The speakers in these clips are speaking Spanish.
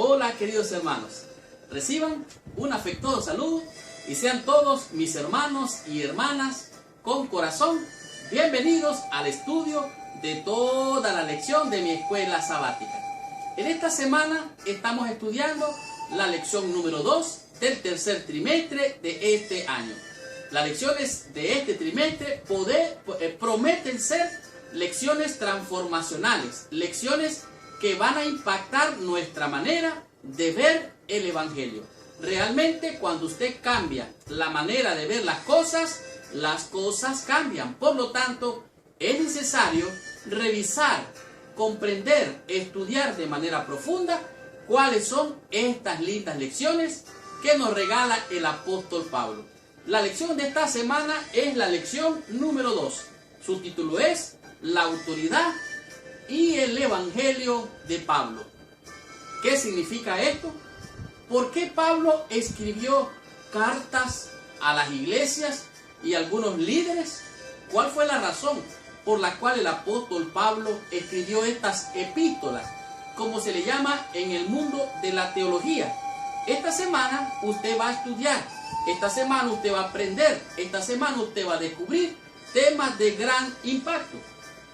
Hola queridos hermanos, reciban un afectuoso saludo y sean todos mis hermanos y hermanas con corazón bienvenidos al estudio de toda la lección de mi escuela sabática. En esta semana estamos estudiando la lección número 2 del tercer trimestre de este año. Las lecciones de este trimestre prometen ser lecciones transformacionales, lecciones que van a impactar nuestra manera de ver el Evangelio. Realmente cuando usted cambia la manera de ver las cosas cambian. Por lo tanto, es necesario revisar, comprender, estudiar de manera profunda cuáles son estas lindas lecciones que nos regala el apóstol Pablo. La lección de esta semana es la lección número 2. Su título es La autoridad y el Evangelio de Pablo. ¿Qué significa esto? ¿Por qué Pablo escribió cartas a las iglesias y a algunos líderes? ¿Cuál fue la razón por la cual el apóstol Pablo escribió estas epístolas, como se le llama en el mundo de la teología? Esta semana usted va a estudiar, esta semana usted va a aprender, esta semana usted va a descubrir temas de gran impacto.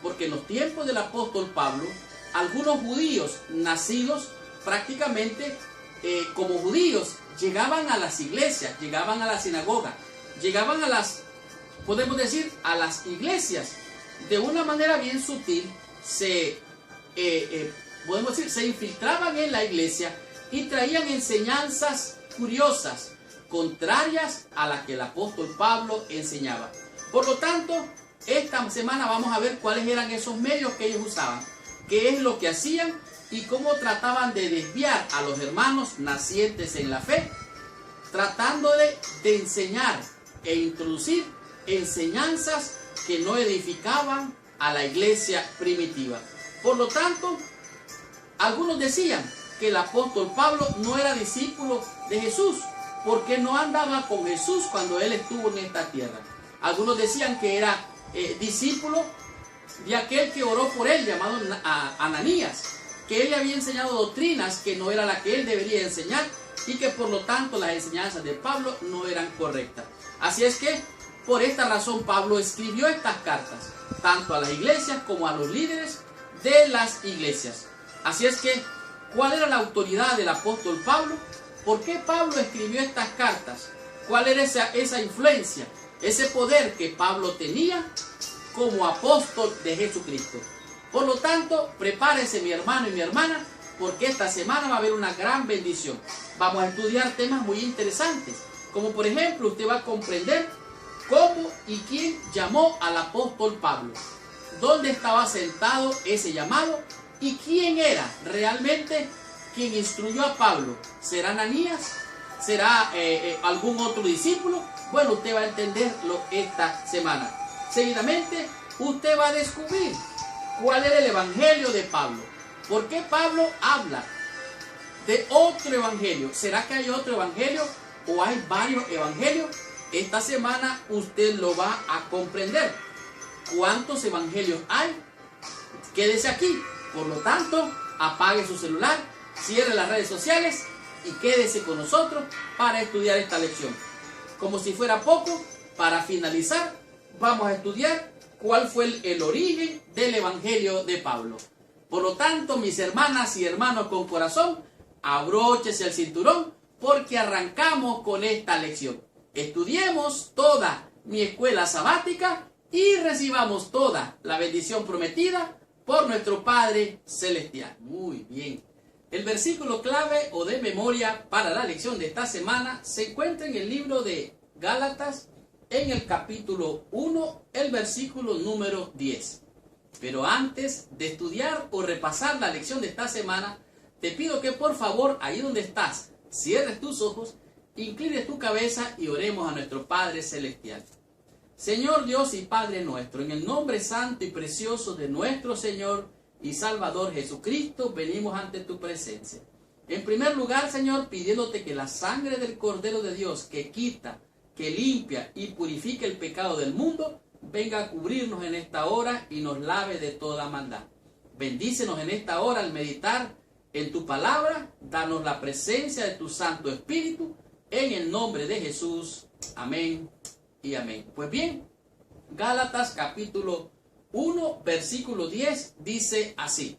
Porque en los tiempos del apóstol Pablo, algunos judíos nacidos prácticamente como judíos llegaban a las iglesias, llegaban a la sinagoga, llegaban a las, podemos decir, a las iglesias. De una manera bien sutil, podemos decir, se infiltraban en la iglesia y traían enseñanzas curiosas, contrarias a las que el apóstol Pablo enseñaba. Por lo tanto, esta semana vamos a ver cuáles eran esos medios que ellos usaban, qué es lo que hacían y cómo trataban de desviar a los hermanos nacientes en la fe, tratando de enseñar e introducir enseñanzas que no edificaban a la iglesia primitiva. Por lo tanto, algunos decían que el apóstol Pablo no era discípulo de Jesús, porque no andaba con Jesús cuando él estuvo en esta tierra. Algunos decían que era discípulo de aquel que oró por él, llamado Ananías, que él le había enseñado doctrinas que no era la que él debería enseñar y que por lo tanto las enseñanzas de Pablo no eran correctas. Así es que por esta razón Pablo escribió estas cartas, tanto a las iglesias como a los líderes de las iglesias. Así es que, ¿cuál era la autoridad del apóstol Pablo? ¿Por qué Pablo escribió estas cartas? ¿Cuál era esa influencia, ese poder que Pablo tenía como apóstol de Jesucristo? Por lo tanto, prepárese mi hermano y mi hermana, porque esta semana va a haber una gran bendición. Vamos a estudiar temas muy interesantes, como por ejemplo, usted va a comprender cómo y quién llamó al apóstol Pablo, dónde estaba sentado ese llamado y quién era realmente quien instruyó a Pablo. ¿Será Ananías? ¿Será algún otro discípulo? Bueno, usted va a entenderlo esta semana. Seguidamente, usted va a descubrir cuál era el evangelio de Pablo. ¿Por qué Pablo habla de otro evangelio? ¿Será que hay otro evangelio o hay varios evangelios? Esta semana usted lo va a comprender. ¿Cuántos evangelios hay? Quédese aquí. Por lo tanto, apague su celular, cierre las redes sociales y quédese con nosotros para estudiar esta lección. Como si fuera poco, para finalizar, vamos a estudiar cuál fue el origen del evangelio de Pablo. Por lo tanto, mis hermanas y hermanos con corazón, abróchese el cinturón porque arrancamos con esta lección. Estudiemos toda mi escuela sabática y recibamos toda la bendición prometida por nuestro Padre Celestial. Muy bien. El versículo clave o de memoria para la lección de esta semana se encuentra en el libro de Gálatas, en el capítulo 1, el versículo número 10. Pero antes de estudiar o repasar la lección de esta semana, te pido que por favor, ahí donde estás, cierres tus ojos, inclines tu cabeza y oremos a nuestro Padre Celestial. Señor Dios y Padre nuestro, en el nombre santo y precioso de nuestro Señor y Salvador Jesucristo, venimos ante tu presencia. En primer lugar, Señor, pidiéndote que la sangre del Cordero de Dios que quita, que limpia y purifica el pecado del mundo, venga a cubrirnos en esta hora y nos lave de toda maldad. Bendícenos en esta hora al meditar en tu palabra, danos la presencia de tu Santo Espíritu, en el nombre de Jesús. Amén y amén. Pues bien, Gálatas capítulo 1, versículo 10 dice así: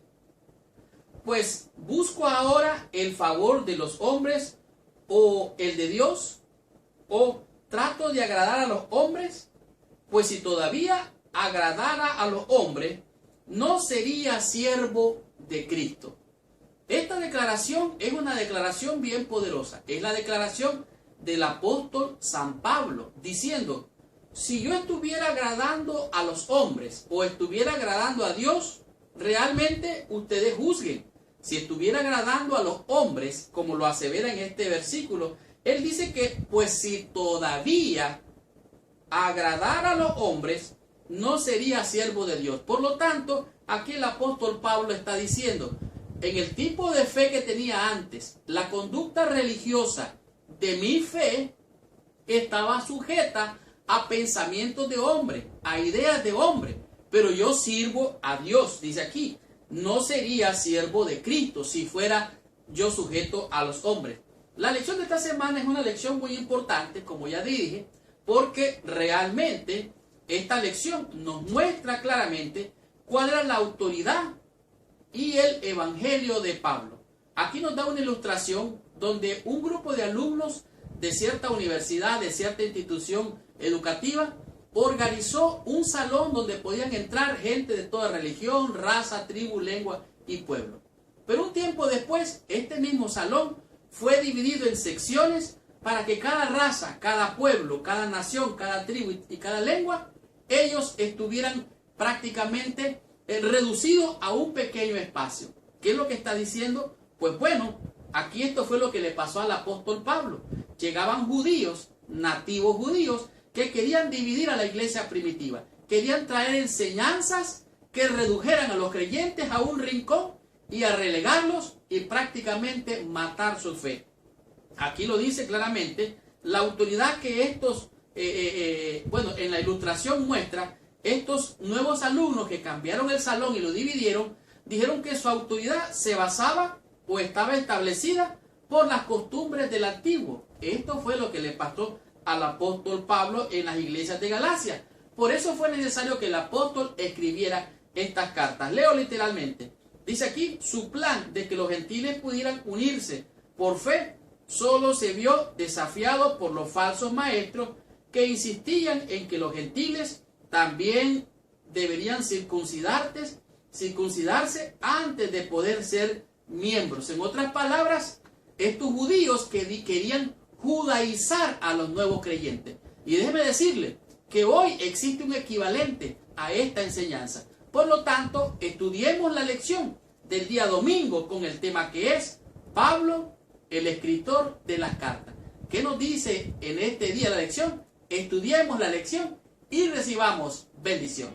pues busco ahora el favor de los hombres o el de Dios, o trato de agradar a los hombres, pues si todavía agradara a los hombres, no sería siervo de Cristo. Esta declaración es una declaración bien poderosa. Es la declaración del apóstol San Pablo, diciendo: si yo estuviera agradando a los hombres o estuviera agradando a Dios, realmente ustedes juzguen. Si estuviera agradando a los hombres, como lo asevera en este versículo, él dice que pues si todavía agradara a los hombres, no sería siervo de Dios. Por lo tanto, aquí el apóstol Pablo está diciendo: en el tipo de fe que tenía antes, la conducta religiosa de mi fe estaba sujeta a pensamientos de hombre, a ideas de hombre, pero yo sirvo a Dios. Dice aquí, no sería siervo de Cristo si fuera yo sujeto a los hombres. La lección de esta semana es una lección muy importante, como ya dije, porque realmente esta lección nos muestra claramente cuál era la autoridad y el evangelio de Pablo. Aquí nos da una ilustración donde un grupo de alumnos de cierta universidad, de cierta institución educativa, organizó un salón donde podían entrar gente de toda religión, raza, tribu, lengua y pueblo. Pero un tiempo después, este mismo salón fue dividido en secciones para que cada raza, cada pueblo, cada nación, cada tribu y cada lengua, ellos estuvieran prácticamente reducidos a un pequeño espacio. ¿Qué es lo que está diciendo? Pues bueno, aquí esto fue lo que le pasó al apóstol Pablo. Llegaban judíos, nativos judíos, que querían dividir a la iglesia primitiva. Querían traer enseñanzas que redujeran a los creyentes a un rincón y a relegarlos y prácticamente matar su fe. Aquí lo dice claramente, la autoridad que estos, en la ilustración muestra, estos nuevos alumnos que cambiaron el salón y lo dividieron, dijeron que su autoridad se basaba o estaba establecida por las costumbres del antiguo. Esto fue lo que le pasó al apóstol Pablo en las iglesias de Galacia. Por eso fue necesario que el apóstol escribiera estas cartas. Leo literalmente. Dice aquí, su plan de que los gentiles pudieran unirse por fe solo se vio desafiado por los falsos maestros que insistían en que los gentiles también deberían circuncidarse antes de poder ser miembros. En otras palabras, estos judíos que querían judaizar a los nuevos creyentes. Y déjeme decirle que hoy existe un equivalente a esta enseñanza. Por lo tanto, estudiemos la lección del día domingo con el tema que es Pablo, el escritor de las cartas. ¿Qué nos dice en este día la lección? Estudiemos la lección y recibamos bendición.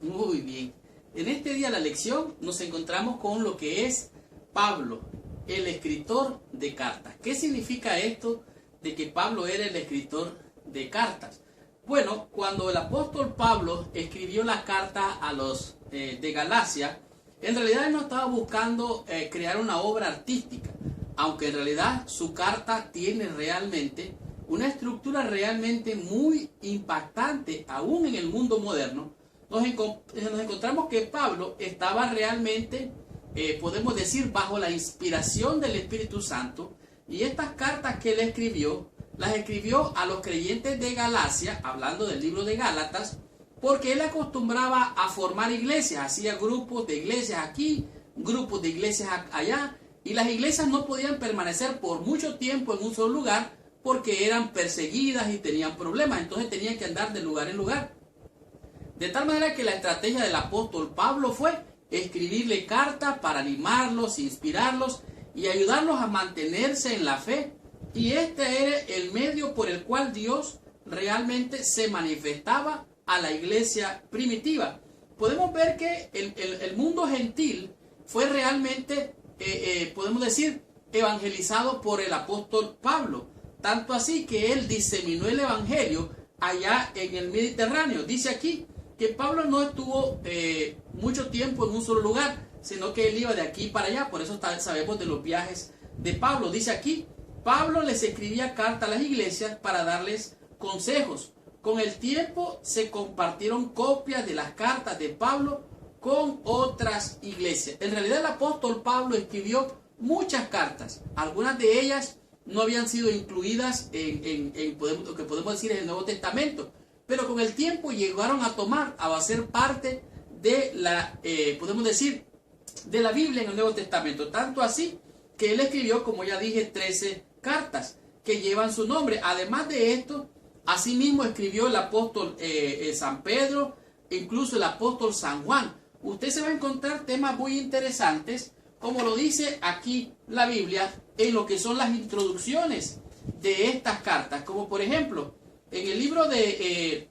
Muy bien. En este día de la lección nos encontramos con lo que es Pablo, el escritor de cartas. ¿Qué significa esto de que Pablo era el escritor de cartas? Bueno, cuando el apóstol Pablo escribió la carta a los de Galacia, en realidad él no estaba buscando crear una obra artística, aunque en realidad su carta tiene realmente una estructura realmente muy impactante, aún en el mundo moderno. Nos encontramos que Pablo estaba realmente, podemos decir, bajo la inspiración del Espíritu Santo, y estas cartas que él escribió, las escribió a los creyentes de Galacia, hablando del libro de Gálatas, porque él acostumbraba a formar iglesias, hacía grupos de iglesias aquí, grupos de iglesias allá, y las iglesias no podían permanecer por mucho tiempo en un solo lugar porque eran perseguidas y tenían problemas, entonces tenían que andar de lugar en lugar. De tal manera que la estrategia del apóstol Pablo fue escribirle cartas para animarlos, inspirarlos y ayudarlos a mantenerse en la fe. Y este era el medio por el cual Dios realmente se manifestaba a la iglesia primitiva. Podemos ver que el mundo gentil fue realmente, podemos decir, evangelizado por el apóstol Pablo. Tanto así que él diseminó el evangelio allá en el Mediterráneo. Dice aquí que Pablo no estuvo mucho tiempo en un solo lugar, sino que él iba de aquí para allá. Por eso sabemos de los viajes de Pablo. Dice aquí, Pablo les escribía cartas a las iglesias para darles consejos. Con el tiempo se compartieron copias de las cartas de Pablo con otras iglesias. En realidad el apóstol Pablo escribió muchas cartas. Algunas de ellas no habían sido incluidas en lo que podemos decir en el Nuevo Testamento, pero con el tiempo llegaron a ser parte de la, podemos decir, de la Biblia en el Nuevo Testamento. Tanto así que él escribió, como ya dije, 13 cartas que llevan su nombre. Además de esto, asimismo escribió el apóstol San Pedro, incluso el apóstol San Juan. Usted se va a encontrar temas muy interesantes, como lo dice aquí la Biblia, en lo que son las introducciones de estas cartas. Como por ejemplo, en el libro de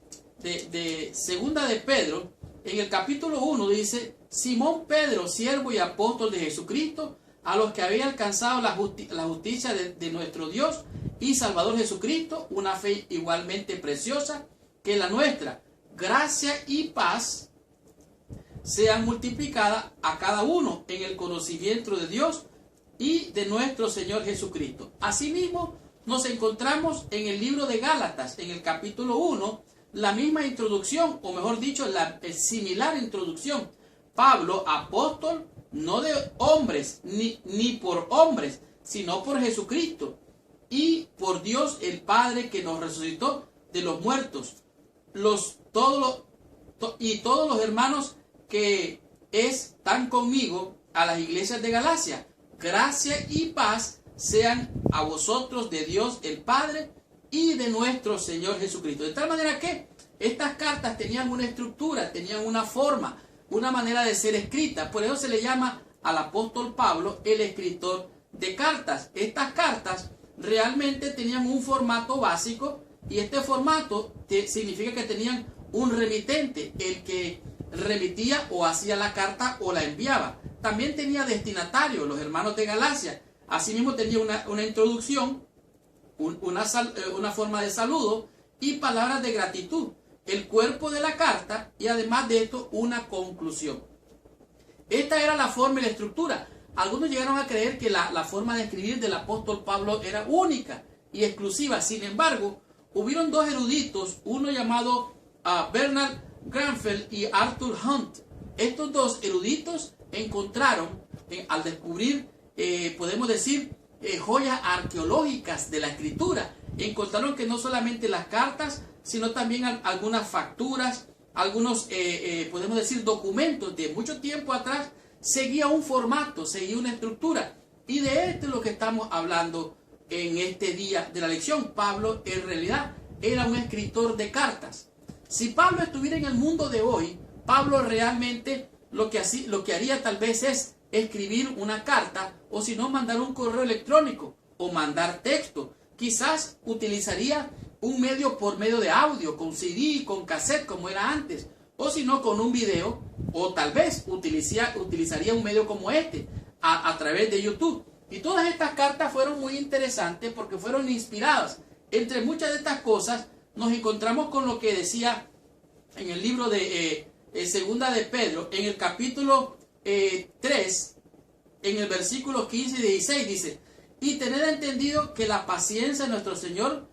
Segunda de Pedro, en el capítulo 1 dice: Simón Pedro, siervo y apóstol de Jesucristo, a los que había alcanzado la justicia de nuestro Dios y Salvador Jesucristo, una fe igualmente preciosa que la nuestra. Gracia y paz sean multiplicadas a cada uno en el conocimiento de Dios y de nuestro Señor Jesucristo. Asimismo, nos encontramos en el libro de Gálatas, en el capítulo 1, la misma introducción, o mejor dicho, la similar introducción. Pablo, apóstol, no de hombres, ni por hombres, sino por Jesucristo y por Dios el Padre, que nos resucitó de los muertos. Todos los hermanos que están conmigo a las iglesias de Galacia, gracia y paz sean a vosotros de Dios el Padre y de nuestro Señor Jesucristo. De tal manera que estas cartas tenían una estructura, tenían una forma, una manera de ser escrita. Por eso se le llama al apóstol Pablo el escritor de cartas. Estas cartas realmente tenían un formato básico, y este formato significa que tenían un remitente, el que remitía o hacía la carta o la enviaba. También tenía destinatario, los hermanos de Galacia. Asimismo tenía una introducción, una forma de saludo y palabras de gratitud, el cuerpo de la carta, y además de esto una conclusión. Esta era la forma y la estructura. Algunos llegaron a creer que la forma de escribir del apóstol Pablo era única y exclusiva. Sin embargo, hubieron dos eruditos, uno llamado Bernard Granfeld y Arthur Hunt. Estos dos eruditos encontraron, al descubrir, podemos decir, joyas arqueológicas de la escritura, encontraron que no solamente las cartas, sino también algunas facturas, algunos, podemos decir, documentos de mucho tiempo atrás, seguía un formato, seguía una estructura. Y de esto es lo que estamos hablando en este día de la lección. Pablo en realidad era un escritor de cartas. Si Pablo estuviera en el mundo de hoy, Pablo realmente lo que haría tal vez es escribir una carta, o si no, mandar un correo electrónico o mandar texto. Quizás utilizaría un medio por medio de audio, con CD, con cassette, como era antes, o si no, con un video, o tal vez utilizaría un medio como este, a través de YouTube. Y todas estas cartas fueron muy interesantes porque fueron inspiradas. Entre muchas de estas cosas nos encontramos con lo que decía en el libro de Segunda de Pedro, en el capítulo 3, en el versículo 15 y 16, dice: y tened entendido que la paciencia de nuestro Señor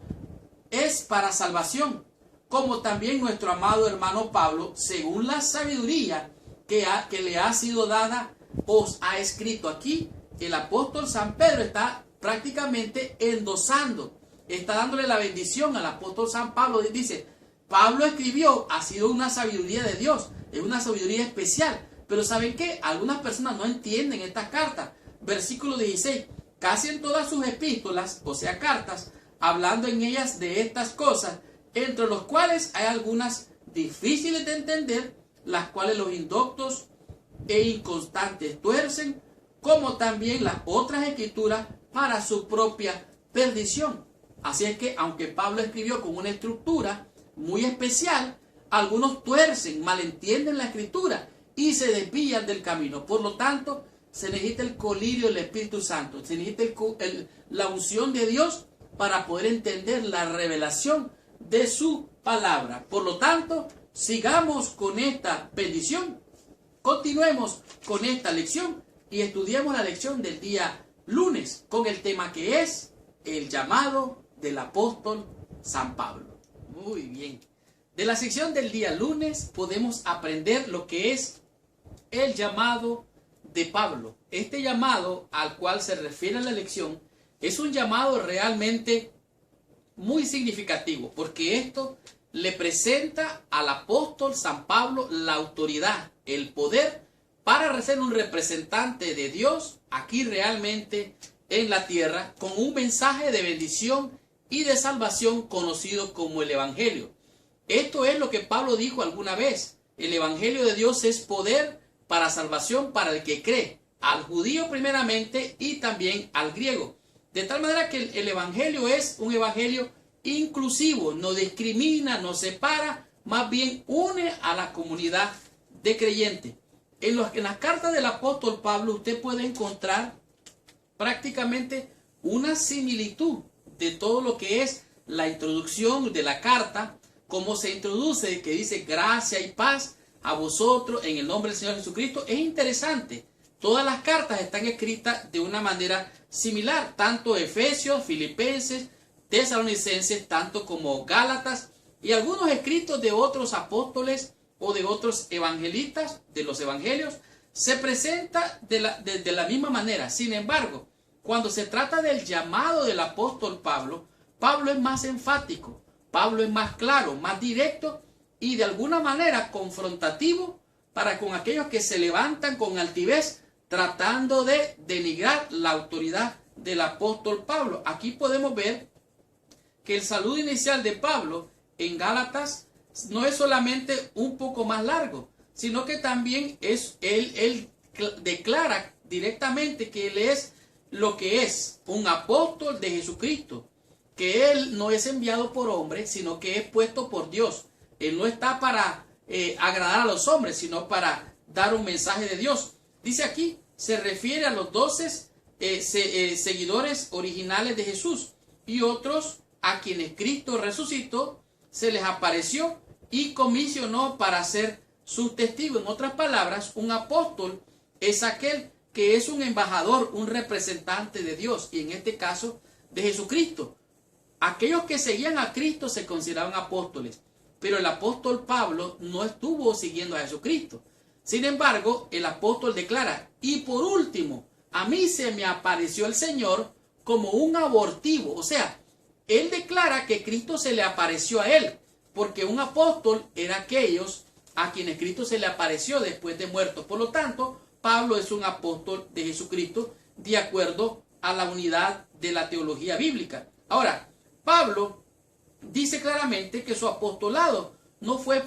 es para salvación, como también nuestro amado hermano Pablo, según la sabiduría que le ha sido dada, os ha escrito. Aquí el apóstol San Pedro está prácticamente endosando, está dándole la bendición al apóstol San Pablo. Dice: Pablo escribió, ha sido una sabiduría de Dios, es una sabiduría especial. Pero ¿saben qué? Algunas personas no entienden estas cartas. Versículo 16: casi en todas sus epístolas, o sea cartas, hablando en ellas de estas cosas, entre los cuales hay algunas difíciles de entender, las cuales los indoctos e inconstantes tuercen, como también las otras escrituras para su propia perdición. Así es que, aunque Pablo escribió con una estructura muy especial, algunos tuercen, malentienden la escritura y se desvían del camino. Por lo tanto, se necesita el colirio del Espíritu Santo, se necesita la unción de Dios para poder entender la revelación de su palabra. Por lo tanto, sigamos con esta bendición, continuemos con esta lección y estudiemos la lección del día lunes con el tema que es el llamado del apóstol San Pablo. Muy bien. De la sección del día lunes podemos aprender lo que es el llamado de Pablo. Este llamado al cual se refiere la lección es un llamado realmente muy significativo, porque esto le presenta al apóstol San Pablo la autoridad, el poder para ser un representante de Dios aquí realmente en la tierra, con un mensaje de bendición y de salvación conocido como el Evangelio. Esto es lo que Pablo dijo alguna vez: el Evangelio de Dios es poder para salvación para el que cree, al judío primeramente y también al griego. De tal manera que el Evangelio es un Evangelio inclusivo, no discrimina, no separa, más bien une a la comunidad de creyentes. En las cartas del apóstol Pablo usted puede encontrar prácticamente una similitud de todo lo que es la introducción de la carta, cómo se introduce, que dice gracia y paz a vosotros en el nombre del Señor Jesucristo. Es interesante. Todas las cartas están escritas de una manera similar, tanto Efesios, Filipenses, Tesalonicenses, tanto como Gálatas y algunos escritos de otros apóstoles o de otros evangelistas de los evangelios se presenta de la misma manera. Sin embargo, cuando se trata del llamado del apóstol Pablo, Pablo es más enfático, Pablo es más claro, más directo y de alguna manera confrontativo para con aquellos que se levantan con altivez tratando de denigrar la autoridad del apóstol Pablo. Aquí podemos ver que el saludo inicial de Pablo en Gálatas no es solamente un poco más largo, sino que también él declara directamente que él es lo que es un apóstol de Jesucristo, que él no es enviado por hombres, sino que es puesto por Dios. Él no está para agradar a los hombres, sino para dar un mensaje de Dios. Dice aquí, se refiere a los 12 seguidores originales de Jesús y otros a quienes Cristo resucitó, se les apareció y comisionó para ser sus testigos. En otras palabras, un apóstol es aquel que es un embajador, un representante de Dios, y en este caso de Jesucristo. Aquellos que seguían a Cristo se consideraban apóstoles, pero el apóstol Pablo no estuvo siguiendo a Jesucristo. Sin embargo, el apóstol declara, y por último, a mí se me apareció el Señor como un abortivo. O sea, él declara que Cristo se le apareció a él, porque un apóstol era aquellos a quienes Cristo se le apareció después de muerto. Por lo tanto, Pablo es un apóstol de Jesucristo de acuerdo a la unidad de la teología bíblica. Ahora, Pablo dice claramente que su apostolado no fue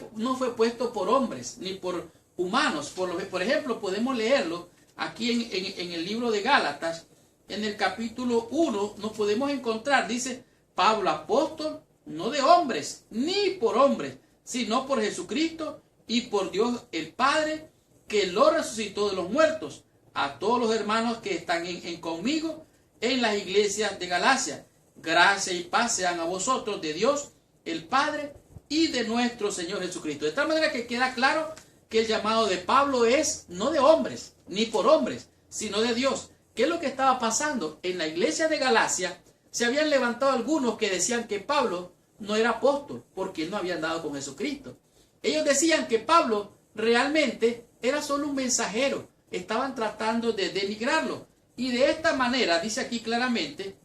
puesto por hombres ni por humanos. Por ejemplo, podemos leerlo aquí en el libro de Gálatas, en el capítulo 1, nos podemos encontrar, dice Pablo, apóstol, no de hombres, ni por hombres, sino por Jesucristo y por Dios el Padre, que lo resucitó de los muertos. A todos los hermanos que están conmigo en las iglesias de Galacia, gracia y paz sean a vosotros de Dios el Padre y de nuestro Señor Jesucristo. De tal manera que queda claro que el llamado de Pablo es no de hombres, ni por hombres, sino de Dios. ¿Qué es lo que estaba pasando? En la iglesia de Galacia se habían levantado algunos que decían que Pablo no era apóstol porque él no había andado con Jesucristo. Ellos decían que Pablo realmente era solo un mensajero. Estaban tratando de denigrarlo. Y de esta manera, dice aquí claramente,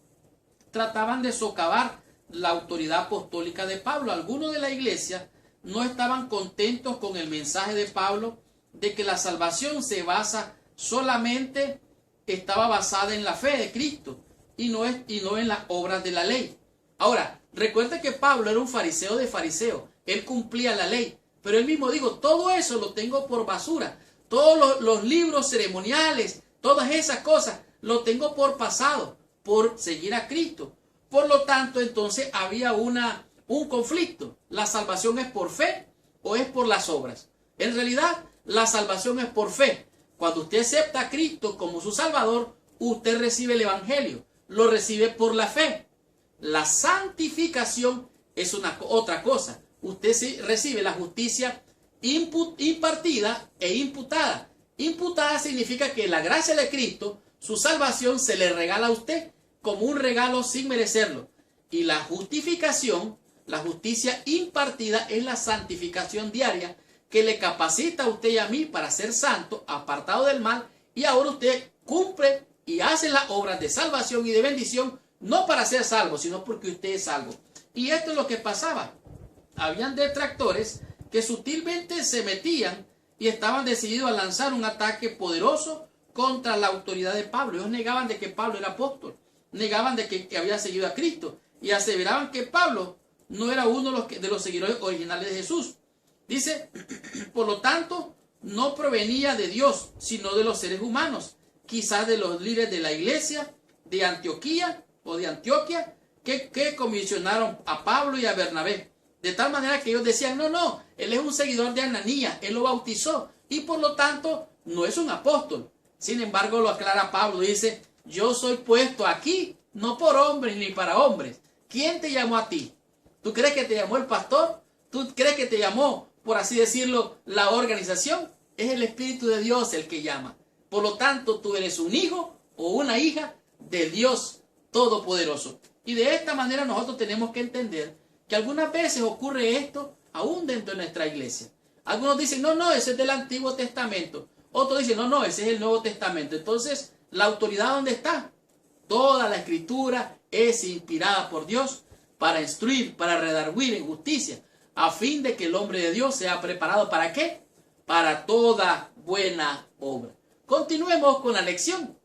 trataban de socavar la autoridad apostólica de Pablo. Algunos de la iglesia no estaban contentos con el mensaje de Pablo de que la salvación estaba basada en la fe de Cristo y no en las obras de la ley. Ahora, recuerde que Pablo era un fariseo de fariseos. Él cumplía la ley, pero él mismo dijo, todo eso lo tengo por basura. Todos los libros ceremoniales, todas esas cosas, lo tengo por pasado, por seguir a Cristo. Por lo tanto, entonces había un conflicto. ¿La salvación es por fe o es por las obras? En realidad, la salvación es por fe. Cuando usted acepta a Cristo como su Salvador, usted recibe el Evangelio, lo recibe por la fe. La santificación es otra cosa. Usted recibe la justicia impartida e imputada. Imputada significa que la gracia de Cristo, su salvación, se le regala a usted como un regalo sin merecerlo. Y la justificación, la justicia impartida, es la santificación diaria que le capacita a usted y a mí para ser santo, apartado del mal, y ahora usted cumple y hace las obras de salvación y de bendición, no para ser salvo, sino porque usted es salvo. Y esto es lo que pasaba. Habían detractores que sutilmente se metían y estaban decididos a lanzar un ataque poderoso contra la autoridad de Pablo. Ellos negaban de que Pablo era apóstol, negaban de que había seguido a Cristo y aseveraban que Pablo no era uno de los seguidores originales de Jesús. Dice, por lo tanto, no provenía de Dios, sino de los seres humanos, quizás de los líderes de la iglesia de Antioquía o de Antioquia, que comisionaron a Pablo y a Bernabé. De tal manera que ellos decían, no, él es un seguidor de Ananías, él lo bautizó y por lo tanto no es un apóstol. Sin embargo, lo aclara Pablo, dice, yo soy puesto aquí, no por hombres ni para hombres. ¿Quién te llamó a ti? ¿Tú crees que te llamó el pastor? ¿Tú crees que te llamó, por así decirlo, la organización? Es el Espíritu de Dios el que llama. Por lo tanto, tú eres un hijo o una hija de Dios Todopoderoso. Y de esta manera nosotros tenemos que entender que algunas veces ocurre esto aún dentro de nuestra iglesia. Algunos dicen, no, ese es del Antiguo Testamento. Otros dicen, no, ese es el Nuevo Testamento. Entonces, ¿la autoridad dónde está? Toda la Escritura es inspirada por Dios para instruir, para redarguir en justicia, a fin de que el hombre de Dios sea preparado ¿para qué? Para toda buena obra. Continuemos con la lección.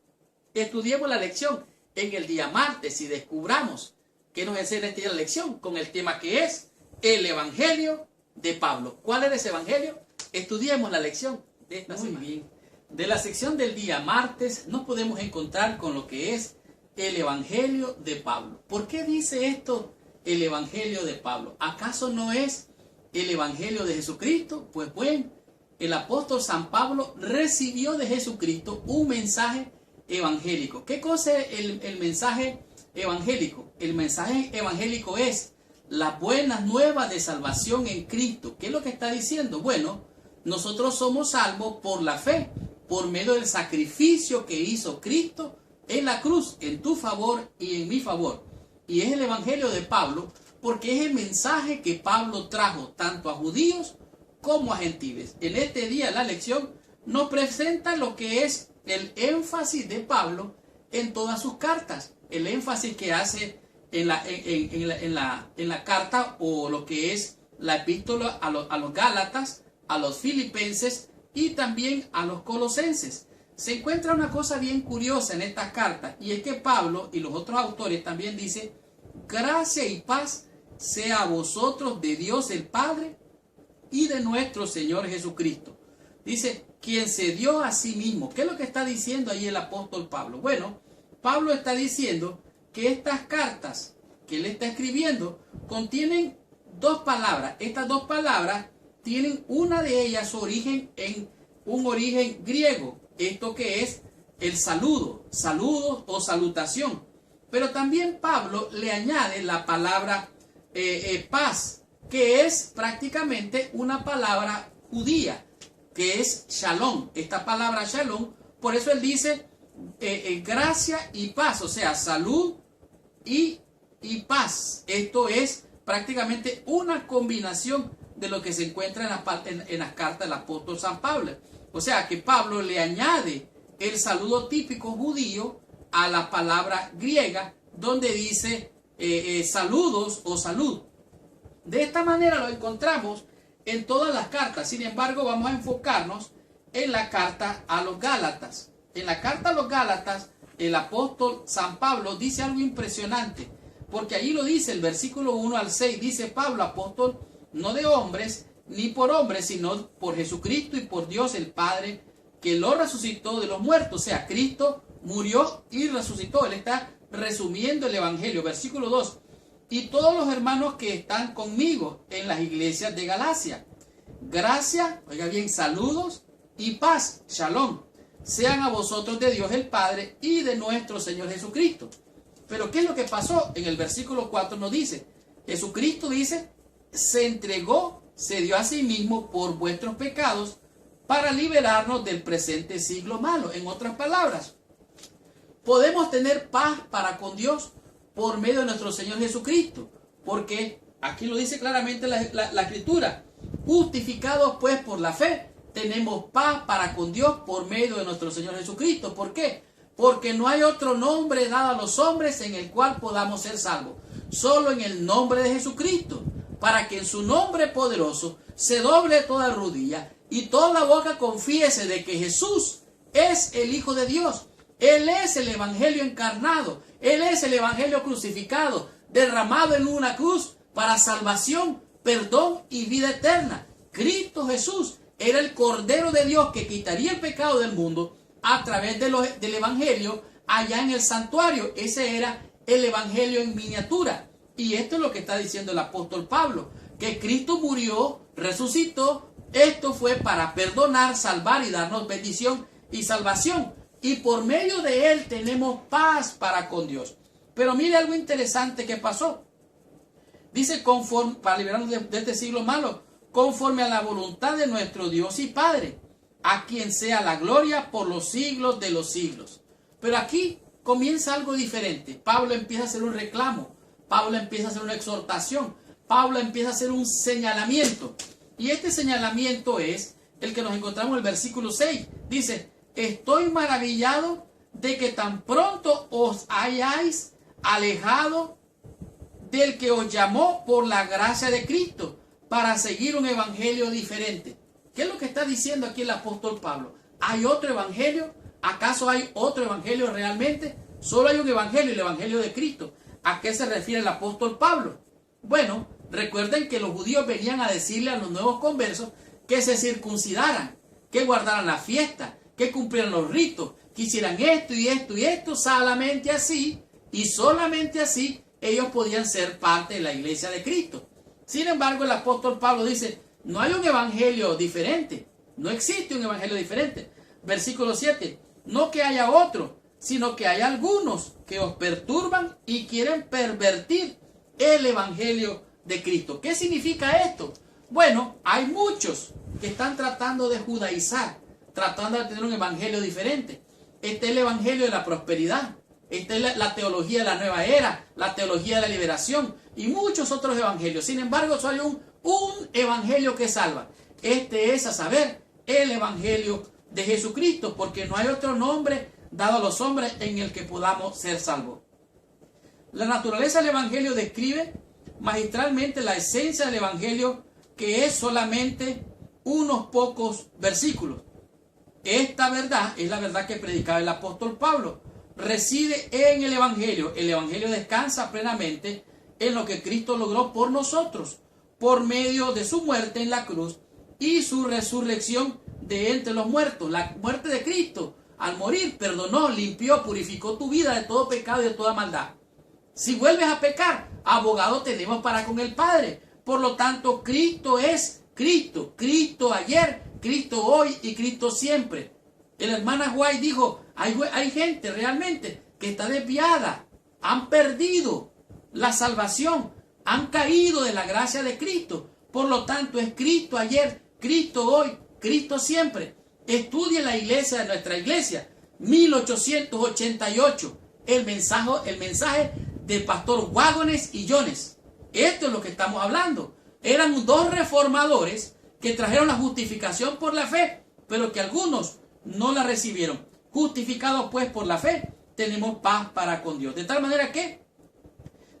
Estudiemos la lección en el día martes y descubramos qué nos enseña esta lección con el tema que es el Evangelio de Pablo. ¿Cuál es ese Evangelio? Estudiemos la lección de esta semana. Muy bien. De la sección del día martes nos podemos encontrar con lo que es el Evangelio de Pablo. ¿Por qué dice esto el Evangelio de Pablo? ¿Acaso no es el Evangelio de Jesucristo? Pues bueno, el apóstol San Pablo recibió de Jesucristo un mensaje evangélico. ¿Qué cosa es el mensaje evangélico? El mensaje evangélico es las buenas nuevas de salvación en Cristo. ¿Qué es lo que está diciendo? Bueno, nosotros somos salvos por la fe, por medio del sacrificio que hizo Cristo en la cruz, en tu favor y en mi favor. Y es el Evangelio de Pablo porque es el mensaje que Pablo trajo tanto a judíos como a gentiles. En este día la lección nos presenta lo que es el énfasis de Pablo en todas sus cartas. El énfasis que hace en la carta o lo que es la epístola a los Gálatas, a los Filipenses y también a los Colosenses. Se encuentra una cosa bien curiosa en estas cartas y es que Pablo y los otros autores también dicen gracia y paz sea a vosotros de Dios el Padre y de nuestro Señor Jesucristo. Dice, quien se dio a sí mismo. ¿Qué es lo que está diciendo ahí el apóstol Pablo? Bueno, Pablo está diciendo que estas cartas que él está escribiendo contienen dos palabras. Estas dos palabras tienen una de ellas su origen en un origen griego. Esto que es el saludo o salutación. Pero también Pablo le añade la palabra paz, que es prácticamente una palabra judía, que es shalom. Esta palabra shalom, por eso él dice gracia y paz, o sea, salud y paz. Esto es prácticamente una combinación de lo que se encuentra en las cartas del apóstol San Pablo. O sea, que Pablo le añade el saludo típico judío a la palabra griega, donde dice saludos o salud. De esta manera lo encontramos en todas las cartas. Sin embargo, vamos a enfocarnos en la carta a los Gálatas. En la carta a los Gálatas, el apóstol San Pablo dice algo impresionante, porque allí lo dice, el versículo 1 al 6, dice Pablo, apóstol, no de hombres, ni por hombres, sino por Jesucristo y por Dios el Padre, que lo resucitó de los muertos. O sea, Cristo murió y resucitó. Él está resumiendo el Evangelio. Versículo 2. Y todos los hermanos que están conmigo en las iglesias de Galacia. Gracia, oiga bien, saludos y paz, shalom, sean a vosotros de Dios el Padre y de nuestro Señor Jesucristo. Pero ¿qué es lo que pasó? En el versículo 4 nos dice, Jesucristo dice, se entregó, se dio a sí mismo por vuestros pecados para liberarnos del presente siglo malo. En otras palabras, podemos tener paz para con Dios por medio de nuestro Señor Jesucristo. Porque aquí lo dice claramente la Escritura. Justificados pues por la fe, tenemos paz para con Dios por medio de nuestro Señor Jesucristo. ¿Por qué? Porque no hay otro nombre dado a los hombres en el cual podamos ser salvos. Solo en el nombre de Jesucristo. Para que en su nombre poderoso se doble toda rodilla y toda boca confiese de que Jesús es el Hijo de Dios. Él es el Evangelio encarnado. Él es el Evangelio crucificado, derramado en una cruz para salvación, perdón y vida eterna. Cristo Jesús era el Cordero de Dios que quitaría el pecado del mundo a través del Evangelio allá en el santuario. Ese era el Evangelio en miniatura. Y esto es lo que está diciendo el apóstol Pablo, que Cristo murió, resucitó. Esto fue para perdonar, salvar y darnos bendición y salvación. Y por medio de él tenemos paz para con Dios. Pero mire algo interesante que pasó. Dice, para liberarnos de este siglo malo, conforme a la voluntad de nuestro Dios y Padre, a quien sea la gloria por los siglos de los siglos. Pero aquí comienza algo diferente. Pablo empieza a hacer un reclamo. Pablo empieza a hacer una exhortación. Pablo empieza a hacer un señalamiento. Y este señalamiento es el que nos encontramos en el versículo 6. Dice, estoy maravillado de que tan pronto os hayáis alejado del que os llamó por la gracia de Cristo para seguir un evangelio diferente. ¿Qué es lo que está diciendo aquí el apóstol Pablo? ¿Hay otro evangelio? ¿Acaso hay otro evangelio realmente? Solo hay un evangelio, el evangelio de Cristo. ¿A qué se refiere el apóstol Pablo? Bueno, recuerden que los judíos venían a decirle a los nuevos conversos que se circuncidaran, que guardaran la fiesta, que cumplieran los ritos, que hicieran esto y esto y esto. Solamente así, y solamente así, ellos podían ser parte de la iglesia de Cristo. Sin embargo, el apóstol Pablo dice, no hay un evangelio diferente, no existe un evangelio diferente. Versículo 7, no que haya otro, sino que hay algunos que os perturban y quieren pervertir el evangelio de Cristo. ¿Qué significa esto? Bueno, hay muchos que están tratando de judaizar, tratando de tener un evangelio diferente. Este es el evangelio de la prosperidad. Esta es la teología de la nueva era, la teología de la liberación y muchos otros evangelios. Sin embargo, solo hay un evangelio que salva. Este es, a saber, el evangelio de Jesucristo, porque no hay otro nombre dado a los hombres en el que podamos ser salvos. La naturaleza del evangelio describe magistralmente la esencia del evangelio, que es solamente unos pocos versículos. Esta verdad es la verdad que predicaba el apóstol Pablo. Reside en el evangelio. El evangelio descansa plenamente en lo que Cristo logró por nosotros, por medio de su muerte en la cruz y su resurrección de entre los muertos. La muerte de Cristo, al morir, perdonó, limpió, purificó tu vida de todo pecado y de toda maldad. Si vuelves a pecar, abogado tenemos para con el Padre. Por lo tanto, Cristo es Cristo. Cristo ayer, Cristo hoy y Cristo siempre. El hermano White dijo, hay gente realmente que está desviada, han perdido la salvación, han caído de la gracia de Cristo. Por lo tanto, es Cristo ayer, Cristo hoy, Cristo siempre. Estudie la iglesia de nuestra iglesia, 1888, el mensaje del pastor Wagones y Jones. Esto es lo que estamos hablando. Eran dos reformadores que trajeron la justificación por la fe, pero que algunos no la recibieron. Justificados pues por la fe, tenemos paz para con Dios. De tal manera que,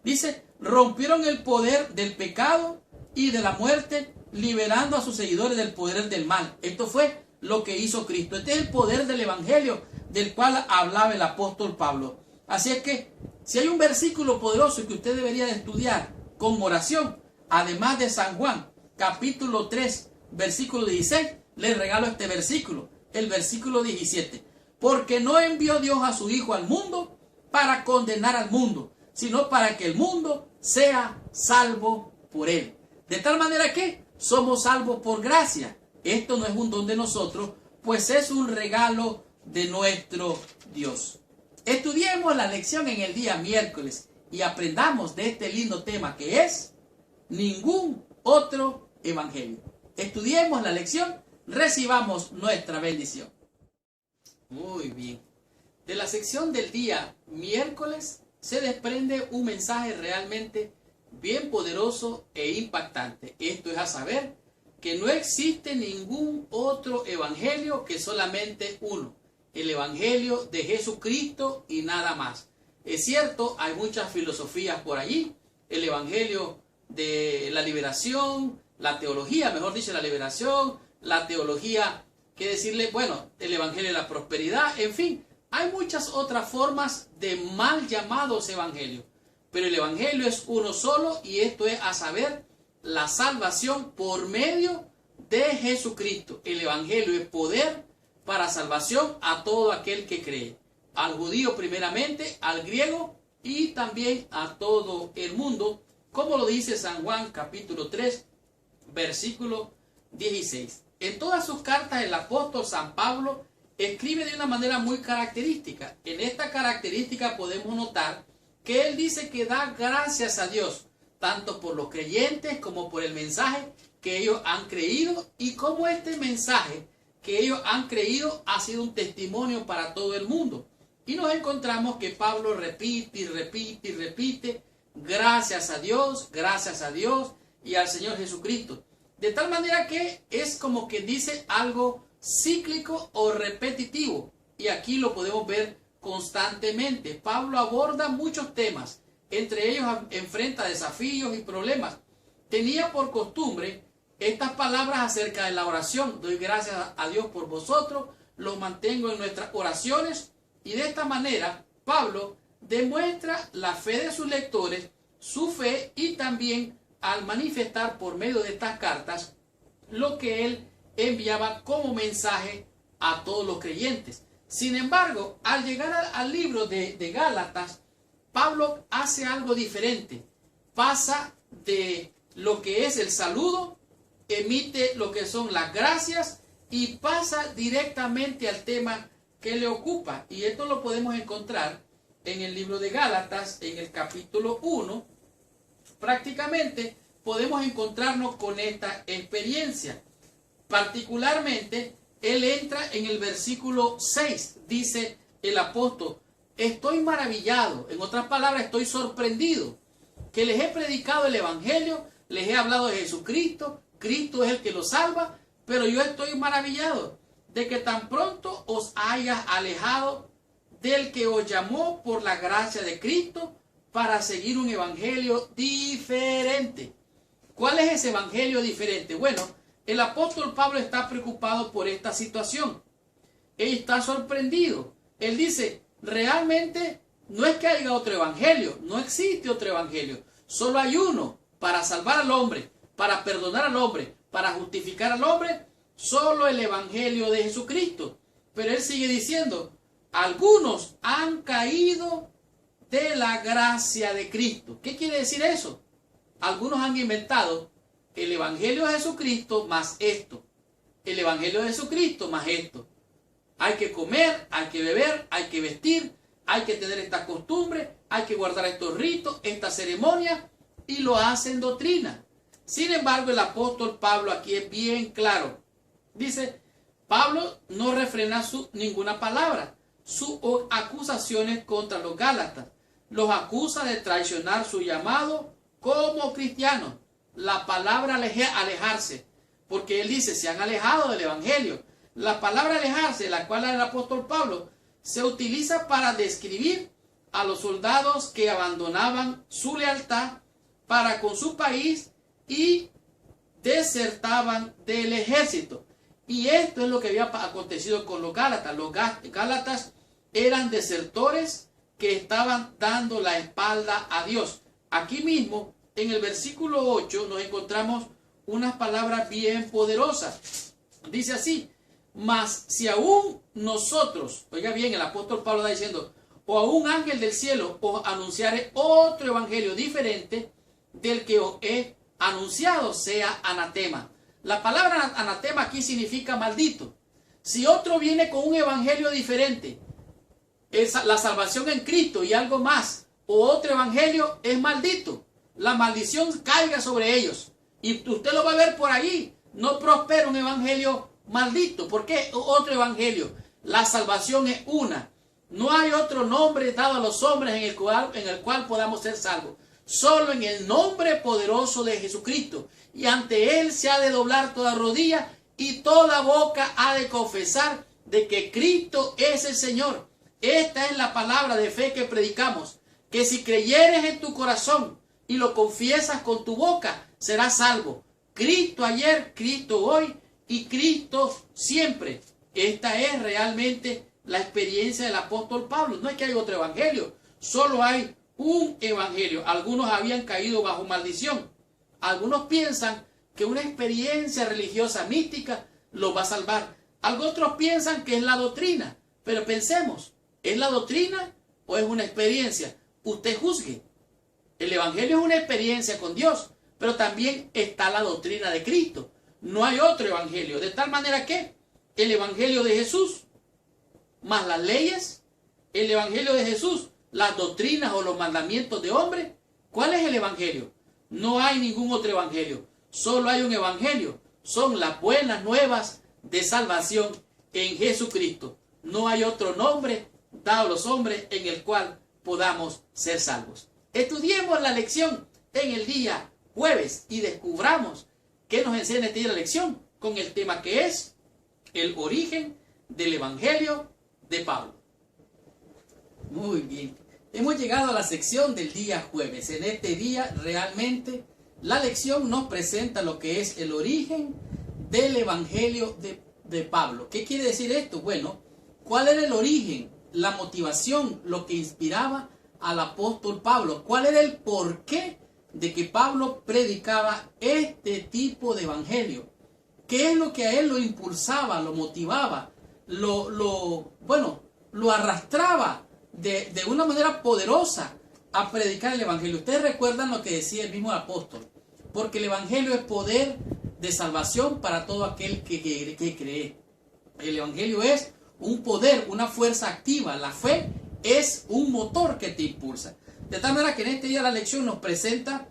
dice, rompieron el poder del pecado y de la muerte, liberando a sus seguidores del poder del mal. Esto fue lo que hizo Cristo. Este es el poder del evangelio del cual hablaba el apóstol Pablo. Así es que, si hay un versículo poderoso que usted debería de estudiar con oración, además de San Juan, capítulo 3, versículo 16, le regalo este versículo, el versículo 17. Porque no envió Dios a su Hijo al mundo para condenar al mundo, sino para que el mundo sea salvo por él. De tal manera que somos salvos por gracia. Esto no es un don de nosotros, pues es un regalo de nuestro Dios. Estudiemos la lección en el día miércoles y aprendamos de este lindo tema que es ningún otro evangelio. Estudiemos la lección, recibamos nuestra bendición. Muy bien. De la sección del día miércoles se desprende un mensaje realmente bien poderoso e impactante. Esto es a saber que no existe ningún otro evangelio que solamente uno, el evangelio de Jesucristo y nada más. Es cierto, hay muchas filosofías por allí, el evangelio de la liberación, la teología, mejor dicho, la liberación, la teología, que decirle, bueno, el evangelio de la prosperidad, en fin, hay muchas otras formas de mal llamados evangelios, pero el evangelio es uno solo y esto es a saber, la salvación por medio de Jesucristo. El evangelio es poder para salvación a todo aquel que cree, al judío primeramente, al griego y también a todo el mundo, como lo dice San Juan capítulo 3, versículo 16. En todas sus cartas el apóstol San Pablo escribe de una manera muy característica. En esta característica podemos notar que él dice que da gracias a Dios, tanto por los creyentes como por el mensaje que ellos han creído y como este mensaje que ellos han creído ha sido un testimonio para todo el mundo. Y nos encontramos que Pablo repite y repite y repite, gracias a Dios y al Señor Jesucristo. De tal manera que es como que dice algo cíclico o repetitivo. Y aquí lo podemos ver constantemente. Pablo aborda muchos temas. Entre ellos enfrenta desafíos y problemas. Tenía por costumbre estas palabras acerca de la oración. Doy gracias a Dios por vosotros. Los mantengo en nuestras oraciones. Y de esta manera Pablo demuestra la fe de sus lectores, su fe y también al manifestar por medio de estas cartas lo que él enviaba como mensaje a todos los creyentes. Sin embargo, al llegar al libro de Gálatas, Pablo hace algo diferente. Pasa de lo que es el saludo, emite lo que son las gracias y pasa directamente al tema que le ocupa. Y esto lo podemos encontrar en el libro de Gálatas, en el capítulo 1. Prácticamente podemos encontrarnos con esta experiencia. Particularmente, él entra en el versículo 6. Dice el apóstol, estoy maravillado, en otras palabras, estoy sorprendido, que les he predicado el evangelio, les he hablado de Jesucristo, Cristo es el que los salva, pero yo estoy maravillado de que tan pronto os hayas alejado del que os llamó por la gracia de Cristo para seguir un evangelio diferente. ¿Cuál es ese evangelio diferente? Bueno, el apóstol Pablo está preocupado por esta situación. Él está sorprendido. Él dice, realmente no es que haya otro evangelio, no existe otro evangelio. Solo hay uno para salvar al hombre, para perdonar al hombre, para justificar al hombre, solo el evangelio de Jesucristo. Pero él sigue diciendo, algunos han caído de la gracia de Cristo. ¿Qué quiere decir eso? Algunos han inventado el evangelio de Jesucristo más esto, el evangelio de Jesucristo más esto. Hay que comer, hay que beber, hay que vestir, hay que tener esta costumbre, hay que guardar estos ritos, esta ceremonia, y lo hacen doctrina. Sin embargo, el apóstol Pablo aquí es bien claro. Dice, Pablo no refrena ninguna palabra, sus acusaciones contra los Gálatas. Los acusa de traicionar su llamado como cristianos. La palabra alejarse, porque él dice, se han alejado del evangelio. La palabra alejarse, la cual el apóstol Pablo se utiliza para describir a los soldados que abandonaban su lealtad para con su país y desertaban del ejército. Y esto es lo que había acontecido con los Gálatas. Los Gálatas eran desertores que estaban dando la espalda a Dios. Aquí mismo, en el versículo 8, nos encontramos unas palabras bien poderosas. Dice así, mas si aún nosotros, oiga bien, el apóstol Pablo está diciendo, o a un ángel del cielo os anunciare otro evangelio diferente del que os he anunciado, sea anatema. La palabra anatema aquí significa maldito. Si otro viene con un evangelio diferente, la salvación en Cristo y algo más, o otro evangelio, es maldito. La maldición caiga sobre ellos. Y usted lo va a ver por ahí. No prospera un evangelio maldito. ¿Por qué? Otro evangelio. La salvación es una. No hay otro nombre dado a los hombres en el cual podamos ser salvos. Solo en el nombre poderoso de Jesucristo. Y ante Él se ha de doblar toda rodilla y toda boca ha de confesar de que Cristo es el Señor. Esta es la palabra de fe que predicamos. Que si creyeres en tu corazón y lo confiesas con tu boca, serás salvo. Cristo ayer, Cristo hoy y Cristo siempre. Esta es realmente la experiencia del apóstol Pablo. No es que hay otro evangelio, solo hay un evangelio. Algunos habían caído bajo maldición. Algunos piensan que una experiencia religiosa mística los va a salvar. Otros piensan que es la doctrina. Pero pensemos, ¿es la doctrina o es una experiencia? Usted juzgue. El evangelio es una experiencia con Dios, pero también está la doctrina de Cristo. No hay otro evangelio. De tal manera que el evangelio de Jesús, más las leyes, el evangelio de Jesús, las doctrinas o los mandamientos de hombre. ¿Cuál es el evangelio? No hay ningún otro evangelio. Solo hay un evangelio. Son las buenas nuevas de salvación en Jesucristo. No hay otro nombre dado a los hombres en el cual podamos ser salvos. Estudiemos la lección en el día jueves y descubramos qué nos enseña esta lección con el tema que es el origen del evangelio de Pablo. Muy bien. Hemos llegado a la sección del día jueves. En este día realmente la lección nos presenta lo que es el origen del evangelio de Pablo. ¿Qué quiere decir esto? Bueno, ¿cuál era el origen, la motivación, lo que inspiraba al apóstol Pablo? ¿Cuál era el porqué de que Pablo predicaba este tipo de evangelio? ¿Qué es lo que a él lo impulsaba, lo motivaba, lo arrastraba de una manera poderosa a predicar el evangelio? Ustedes recuerdan lo que decía el mismo apóstol, porque el evangelio es poder de salvación para todo aquel que cree. El evangelio es un poder, una fuerza activa. La fe es un motor que te impulsa. De tal manera que en este día la lección nos presenta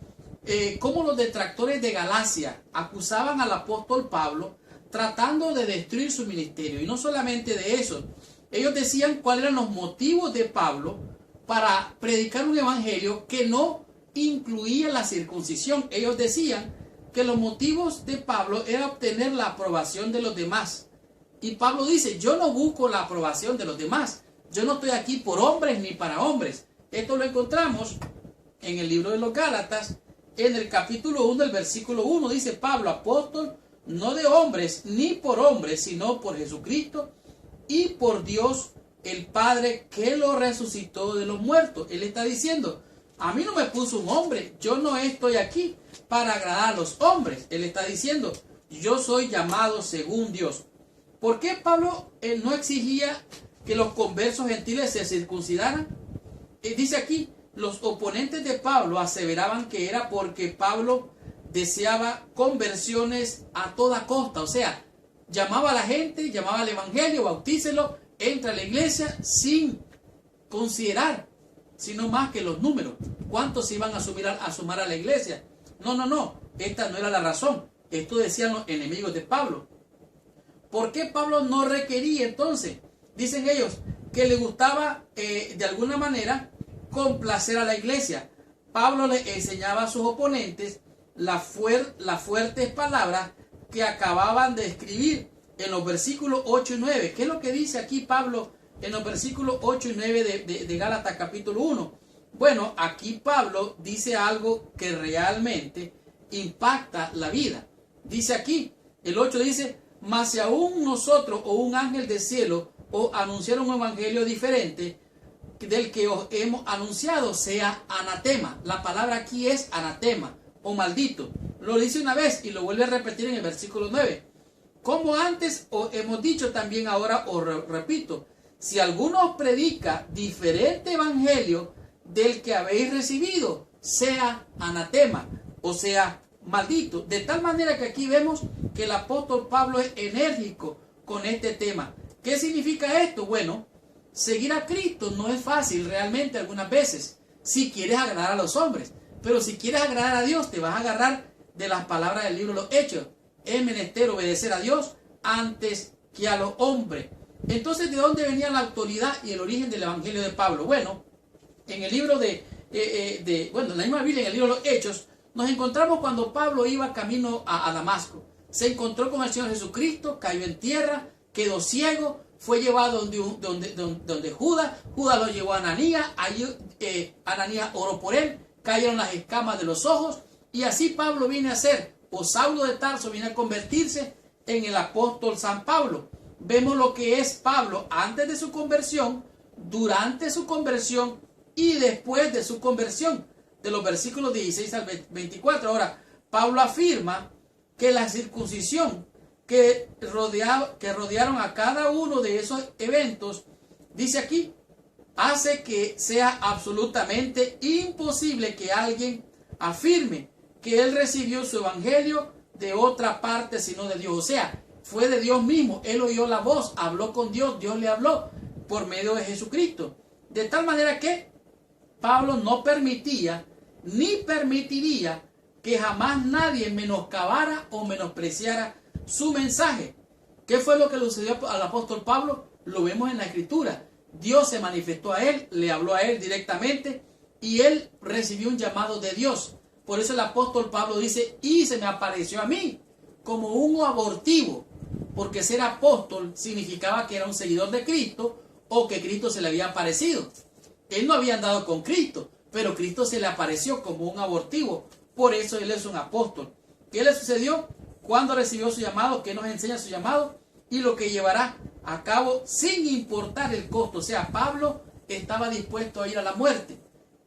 cómo los detractores de Galacia acusaban al apóstol Pablo tratando de destruir su ministerio. Y no solamente de eso, ellos decían cuáles eran los motivos de Pablo para predicar un evangelio que no incluía la circuncisión. Ellos decían que los motivos de Pablo era obtener la aprobación de los demás. Y Pablo dice, yo no busco la aprobación de los demás. Yo no estoy aquí por hombres ni para hombres. Esto lo encontramos en el libro de los Gálatas, en el capítulo 1, el versículo 1. Dice Pablo, apóstol, no de hombres ni por hombres, sino por Jesucristo y por Dios el Padre que lo resucitó de los muertos. Él está diciendo, a mí no me puso un hombre, yo no estoy aquí para agradar a los hombres. Él está diciendo, yo soy llamado según Dios. ¿Por qué Pablo no exigía que los conversos gentiles se circuncidaran? Dice aquí, los oponentes de Pablo aseveraban que era porque Pablo deseaba conversiones a toda costa. O sea, llamaba a la gente, llamaba al evangelio, bautícelo, entra a la iglesia sin considerar, sino más que los números. ¿Cuántos iban a sumar a la iglesia? No. Esta no era la razón. Esto decían los enemigos de Pablo. ¿Por qué Pablo no requería entonces? Dicen ellos que le gustaba de alguna manera complacer a la iglesia. Pablo le enseñaba a sus oponentes las fuertes palabras que acababan de escribir en los versículos 8 y 9. ¿Qué es lo que dice aquí Pablo en los versículos 8 y 9 de Gálatas capítulo 1? Bueno, aquí Pablo dice algo que realmente impacta la vida. Dice aquí, el 8 dice, mas si aún nosotros o un ángel del cielo os anunciara un evangelio diferente del que os hemos anunciado, sea anatema. La palabra aquí es anatema o maldito. Lo dice una vez y lo vuelve a repetir en el versículo 9. Como antes os hemos dicho, también ahora os repito, si alguno os predica diferente evangelio del que habéis recibido, sea anatema, o sea maldito. De tal manera que aquí vemos que el apóstol Pablo es enérgico con este tema. ¿Qué significa esto? Bueno, seguir a Cristo no es fácil realmente algunas veces, si quieres agradar a los hombres. Pero si quieres agradar a Dios, te vas a agarrar de las palabras del libro de los Hechos. Es menester obedecer a Dios antes que a los hombres. Entonces, ¿de dónde venía la autoridad y el origen del evangelio de Pablo? Bueno, en el libro en la misma Biblia, en el libro de los Hechos, nos encontramos cuando Pablo iba camino a Damasco. Se encontró con el Señor Jesucristo, cayó en tierra, quedó ciego, fue llevado donde Judas lo llevó a Ananías, allí Ananías oró por él, cayeron las escamas de los ojos, y así Pablo viene a ser, o Saulo de Tarso viene a convertirse en el apóstol San Pablo. Vemos lo que es Pablo antes de su conversión, durante su conversión y después de su conversión, de los versículos 16 al 24. Ahora, Pablo afirma que la circuncisión que rodearon a cada uno de esos eventos, dice aquí, hace que sea absolutamente imposible que alguien afirme que él recibió su evangelio de otra parte sino de Dios. O sea, fue de Dios mismo. Él oyó la voz, habló con Dios, Dios le habló por medio de Jesucristo. De tal manera que Pablo no permitía ni permitiría que jamás nadie menoscabara o menospreciara su mensaje. ¿Qué fue lo que le sucedió al apóstol Pablo? Lo vemos en la Escritura. Dios se manifestó a él, le habló a él directamente y él recibió un llamado de Dios. Por eso el apóstol Pablo dice, y se me apareció a mí como un abortivo, porque ser apóstol significaba que era un seguidor de Cristo o que Cristo se le había aparecido. Él no había andado con Cristo, pero Cristo se le apareció como un abortivo. Por eso él es un apóstol. ¿Qué le sucedió cuando recibió su llamado? ¿Qué nos enseña su llamado? Y lo que llevará a cabo sin importar el costo. O sea, Pablo estaba dispuesto a ir a la muerte,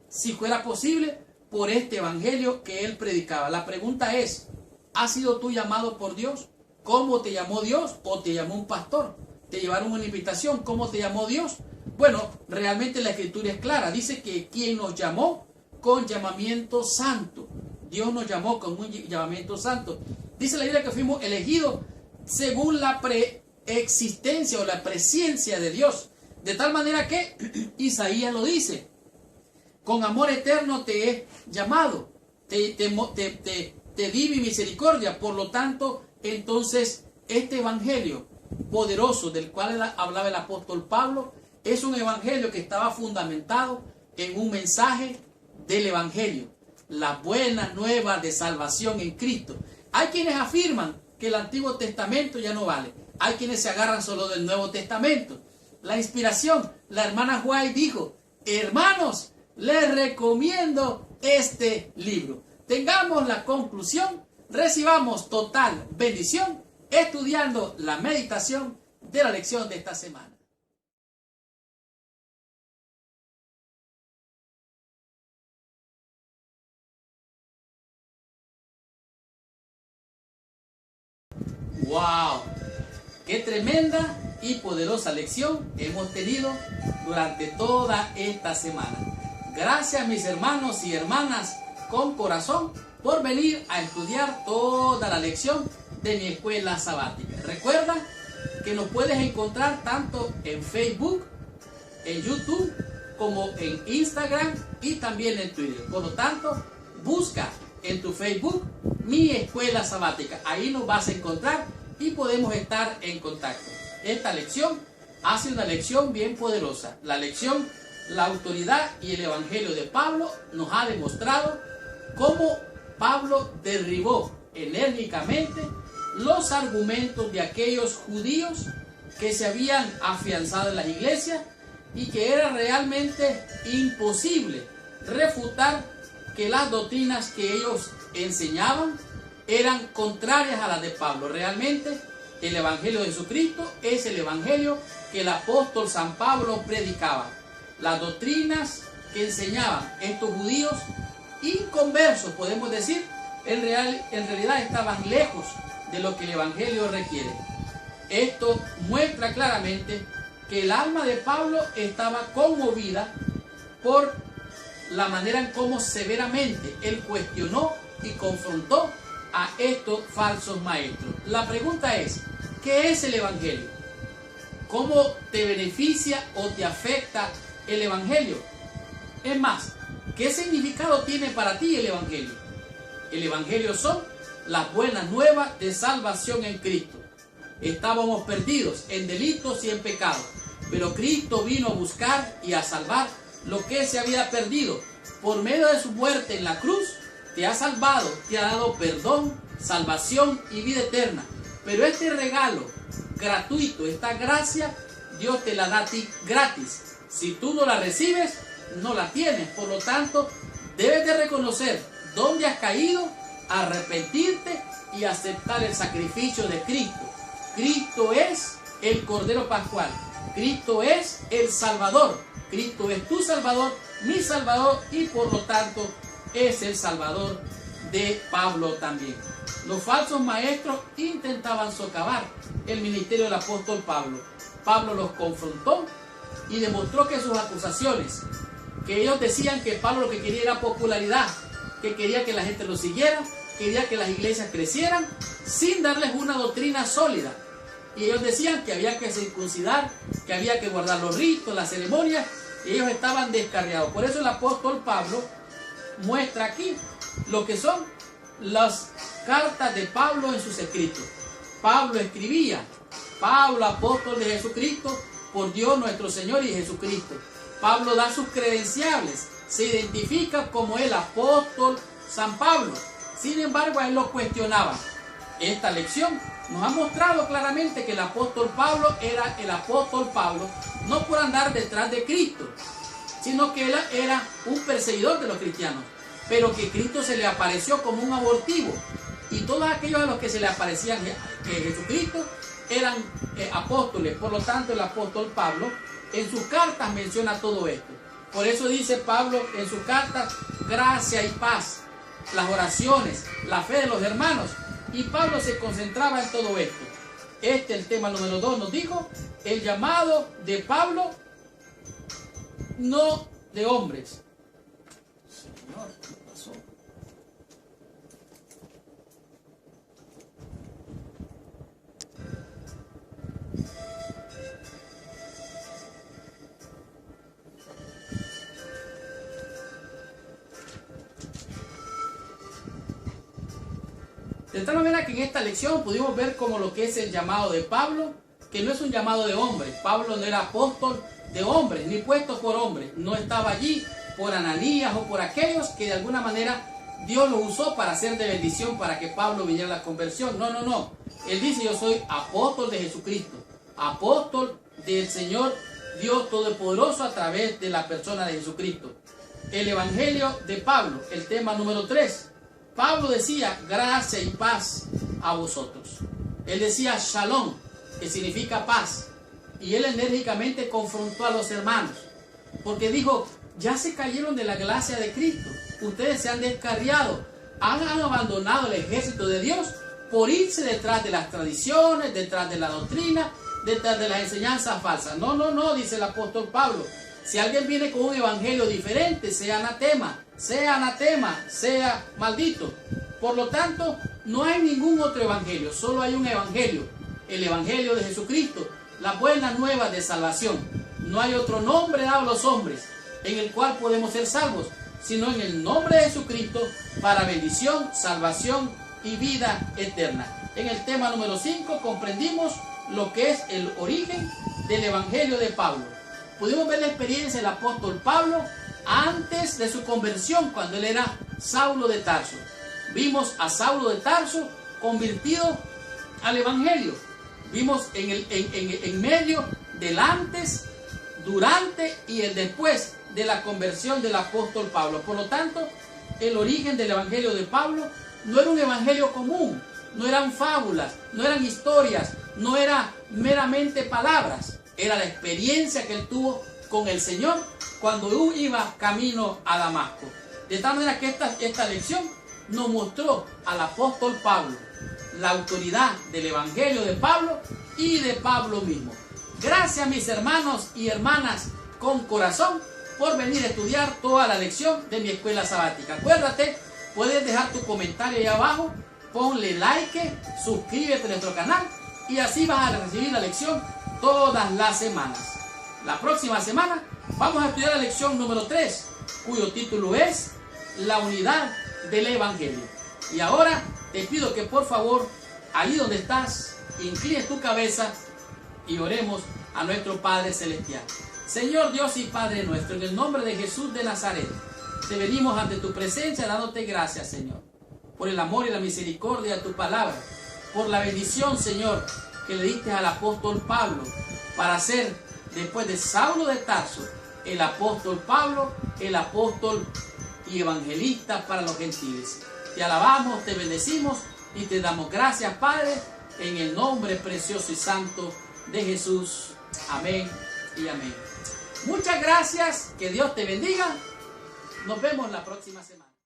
si fuera posible, por este evangelio que él predicaba. La pregunta es, ¿has sido tú llamado por Dios? ¿Cómo te llamó Dios? ¿O te llamó un pastor? ¿Te llevaron una invitación? ¿Cómo te llamó Dios? Bueno, realmente la Escritura es clara. Dice que quien nos llamó con llamamiento santo. Dios nos llamó con un llamamiento santo. Dice la Biblia que fuimos elegidos según la preexistencia o la presciencia de Dios. De tal manera que Isaías lo dice. Con amor eterno te he llamado. Te di mi misericordia. Por lo tanto, entonces, este evangelio poderoso del cual hablaba el apóstol Pablo es un evangelio que estaba fundamentado en un mensaje del evangelio, la buena nueva de salvación en Cristo. Hay quienes afirman que el Antiguo Testamento ya no vale. Hay quienes se agarran solo del Nuevo Testamento. La inspiración, la hermana White dijo, hermanos, les recomiendo este libro. Tengamos la conclusión, recibamos total bendición estudiando la meditación de la lección de esta semana. ¡Wow! ¡Qué tremenda y poderosa lección hemos tenido durante toda esta semana! Gracias, mis hermanos y hermanas con corazón, por venir a estudiar toda la lección de mi escuela sabática. Recuerda que nos puedes encontrar tanto en Facebook, en YouTube, como en Instagram y también en Twitter. Por lo tanto, busca en tu Facebook mi escuela sabática. Ahí nos vas a encontrar y podemos estar en contacto. Esta lección ha sido una lección bien poderosa. La lección, la autoridad y el evangelio de Pablo nos ha demostrado cómo Pablo derribó enérgicamente los argumentos de aquellos judíos que se habían afianzado en las iglesias y que era realmente imposible refutar que las doctrinas que ellos enseñaban eran contrarias a las de Pablo. Realmente el evangelio de Jesucristo es el evangelio que el apóstol San Pablo predicaba. Las doctrinas que enseñaban estos judíos inconversos, podemos decir, en realidad estaban lejos de lo que el evangelio requiere. Esto muestra claramente que el alma de Pablo estaba conmovida por la manera en cómo severamente él cuestionó y confrontó a estos falsos maestros. La pregunta es, ¿Qué es el Evangelio? ¿Cómo te beneficia o te afecta el Evangelio? Es más, ¿qué significado tiene para ti el Evangelio? El Evangelio son las buenas nuevas de salvación en Cristo. Estábamos perdidos en delitos y en pecados, pero Cristo vino a buscar y a salvar lo que se había perdido. Por medio de su muerte en la cruz, te ha salvado, te ha dado perdón, salvación y vida eterna. Pero este regalo gratuito, esta gracia, Dios te la da a ti gratis. Si tú no la recibes, no la tienes. Por lo tanto, debes de reconocer dónde has caído, arrepentirte y aceptar el sacrificio de Cristo. Cristo es el Cordero Pascual. Cristo es el Salvador. Cristo es tu Salvador, mi Salvador, y por lo tanto es el Salvador de Pablo también. Los falsos maestros intentaban socavar el ministerio del apóstol Pablo. Pablo los confrontó y demostró que sus acusaciones, que ellos decían que Pablo lo que quería era popularidad, que quería que la gente lo siguiera, quería que las iglesias crecieran, sin darles una doctrina sólida. Y ellos decían que había que circuncidar, que había que guardar los ritos, las ceremonias, y ellos estaban descarriados. Por eso el apóstol Pablo muestra aquí lo que son las cartas de Pablo en sus escritos. Pablo escribía: Pablo, apóstol de Jesucristo, por Dios nuestro Señor y Jesucristo. Pablo da sus credenciales, se identifica como el apóstol San Pablo. Sin embargo, a él lo cuestionaban. Esta lección nos ha mostrado claramente que el apóstol Pablo era el apóstol Pablo, no por andar detrás de Cristo, sino que él era un perseguidor de los cristianos, pero que Cristo se le apareció como un abortivo, y todos aquellos a los que se le aparecían Jesucristo eran apóstoles. Por lo tanto, el apóstol Pablo en sus cartas menciona todo esto. Por eso dice Pablo en sus cartas: gracia y paz, las oraciones, la fe de los hermanos. Y Pablo se concentraba en todo esto. El tema número 2 nos dijo: el llamado de Pablo, no de hombres. Señor, ¿qué pasó? De tal manera que en esta lección pudimos ver como lo que es el llamado de Pablo, que no es un llamado de hombres. Pablo no era apóstol de hombres, ni puesto por hombres. No estaba allí por Ananías o por aquellos que de alguna manera Dios lo usó para hacer de bendición para que Pablo viniera a la conversión. No, no, no. Él dice: yo soy apóstol de Jesucristo, apóstol del Señor Dios Todopoderoso a través de la persona de Jesucristo. El Evangelio de Pablo, el tema número 3. Pablo decía: gracia y paz a vosotros. Él decía shalom, que significa paz. Y él enérgicamente confrontó a los hermanos, porque dijo: ya se cayeron de la gracia de Cristo. Ustedes se han descarriado, han abandonado el ejército de Dios por irse detrás de las tradiciones, detrás de la doctrina, detrás de las enseñanzas falsas. No, no, no, dice el apóstol Pablo. Si alguien viene con un evangelio diferente, sea anatema, sea maldito. Por lo tanto, no hay ningún otro evangelio, solo hay un evangelio, el evangelio de Jesucristo, la buena nueva de salvación. No hay otro nombre dado a los hombres en el cual podemos ser salvos, sino en el nombre de Jesucristo, para bendición, salvación y vida eterna. En el tema número 5 comprendimos lo que es el origen del evangelio de Pablo. Pudimos ver la experiencia del apóstol Pablo antes de su conversión, cuando él era Saulo de Tarso. Vimos a Saulo de Tarso convertido al evangelio. Vimos en medio del antes, durante y el después de la conversión del apóstol Pablo. Por lo tanto, el origen del evangelio de Pablo no era un evangelio común, no eran fábulas, no eran historias, no era meramente palabras. Era la experiencia que él tuvo con el Señor cuando iba camino a Damasco. De tal manera que esta lección nos mostró al apóstol Pablo la autoridad del evangelio de Pablo y de Pablo mismo. Gracias, mis hermanos y hermanas con corazón, por venir a estudiar toda la lección de mi escuela sabática. Acuérdate, puedes dejar tu comentario ahí abajo, ponle like, suscríbete a nuestro canal y así vas a recibir la lección todas las semanas. La próxima semana vamos a estudiar la lección número 3, cuyo título es La unidad del Evangelio. Y ahora te pido que por favor, ahí donde estás, inclines tu cabeza y oremos a nuestro Padre Celestial. Señor Dios y Padre nuestro, en el nombre de Jesús de Nazaret, te venimos ante tu presencia dándote gracias, Señor, por el amor y la misericordia de tu palabra, por la bendición, Señor, que le diste al apóstol Pablo para ser, después de Saulo de Tarso, el apóstol Pablo, el apóstol y evangelista para los gentiles. Te alabamos, te bendecimos y te damos gracias, Padre, en el nombre precioso y santo de Jesús. Amén y amén. Muchas gracias, que Dios te bendiga. Nos vemos la próxima semana.